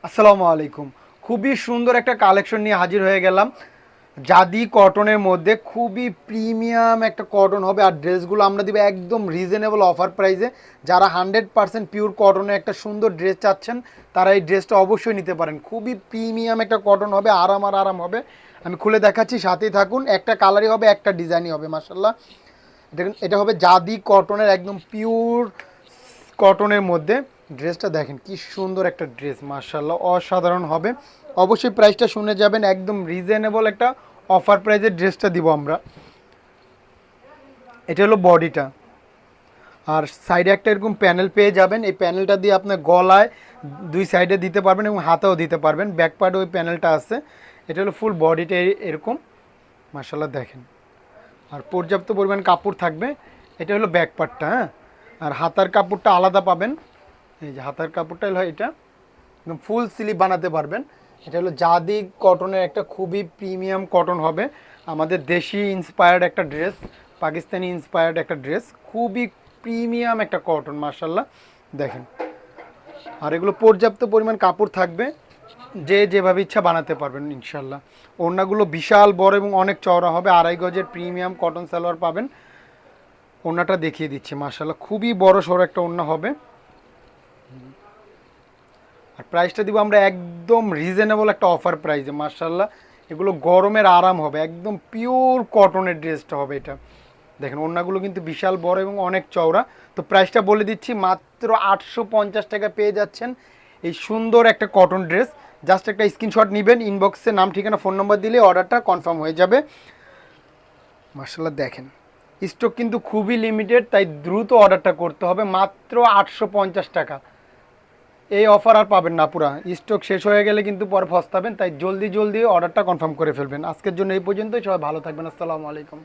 আসসালামু আলাইকুম। খুবই সুন্দর একটা কালেকশন নিয়ে হাজির হয়ে গেলাম। জাদি কটনের মধ্যে খুবই প্রিমিয়াম একটা কটন হবে, আর ড্রেসগুলো আমরা দিব একদম রিজনেবল অফার প্রাইসে। যারা 100% পিওর কটনের একটা সুন্দর ড্রেস চাচ্ছেন তারা এই ড্রেসটা অবশ্যই নিতে পারেন। খুবই প্রিমিয়াম একটা কটন হবে, আরাম হবে। আমি খুলে দেখাচ্ছি, সাথেই থাকুন। একটা কালারই হবে, একটা ডিজাইনই হবে। মাশাল্লাহ, এটা হবে জাদি কটনের একদম পিওর কটনের মধ্যে। ড্রেসটা দেখেন কি সুন্দর একটা ড্রেস, মাশাআল্লাহ অসাধারণ হবে। অবশ্যই প্রাইসটা শুনে যাবেন, একদম রিজনেবল একটা অফার প্রাইসে ড্রেসটা দিব আমরা। এটা হলো বডিটা, আর সাইডে একটা এরকম প্যানেল পেয়ে যাবেন। এই প্যানেলটা দিয়ে আপনার গলায় দুই সাইডে দিতে পারবেন এবং হাতেও দিতে পারবেন। ব্যাক পার্টে ওই প্যানেলটা আছে। এটা হলো ফুল বডিটা এরকম, মাশাআল্লাহ দেখেন। আর পর্যাপ্ত পরিমাণ কাপড় থাকবে। এটা হলো ব্যাক পার্টটা, হ্যাঁ। আর হাতার কাপড়টা আলাদা পাবেন। এই যে হাতার কাপড়টা হলো এটা, একদম ফুল স্লিভ বানাতে পারবেন। এটা হলো জাদি কটনের একটা খুবই প্রিমিয়াম কটন হবে, আমাদের দেশি ইন্সপায়ার্ড একটা ড্রেস, পাকিস্তানি ইন্সপায়ার্ড একটা ড্রেস। খুবই প্রিমিয়াম একটা কটন, মার্শাল্লাহ দেখেন। আর এগুলো পর্যাপ্ত পরিমাণ কাপড় থাকবে, যে যেভাবে ইচ্ছা বানাতে পারবেন ইনশাল্লাহ। ওড়নাগুলো বিশাল বড় এবং অনেক চওড়া হবে। 2.5 গজের প্রিমিয়াম কটন সালোয়ার পাবেন। ওড়নাটা দেখিয়ে দিচ্ছি, মার্শাল্লাহ খুবই বড় সড়ো একটা ওড়না হবে। আর প্রাইসটা দিব আমরা একদম রিজনেবল একটা অফার প্রাইসে, মার্শাল্লাহ। এগুলো গরমের আরাম হবে, একদম পিওর কটনের ড্রেসটা হবে এটা। দেখেন ওড়নাগুলো কিন্তু বিশাল বড় এবং অনেক চওড়া। তো প্রাইসটা বলে দিচ্ছি, মাত্র 850 টাকা পেয়ে যাচ্ছেন এই সুন্দর একটা কটন ড্রেস। জাস্ট একটা স্ক্রিনশট নেবেন, ইনবক্সে নাম ঠিকানা ফোন নম্বর দিলে অর্ডারটা কনফার্ম হয়ে যাবে। মার্শাল্লাহ দেখেন, স্টক কিন্তু খুবই লিমিটেড, তাই দ্রুত অর্ডারটা করতে হবে। মাত্র 850 টাকা। এই অফার আর পাবেন না, পুরা স্টক শেষ হয়ে গেলে কিন্তু পরে পস্তাবেন। তাই জলদি জলদি অর্ডারটা কনফার্ম করে ফেলবেন। আজকের জন্য এই পর্যন্তই। সবাই ভালো থাকবেন। আসসালামু আলাইকুম।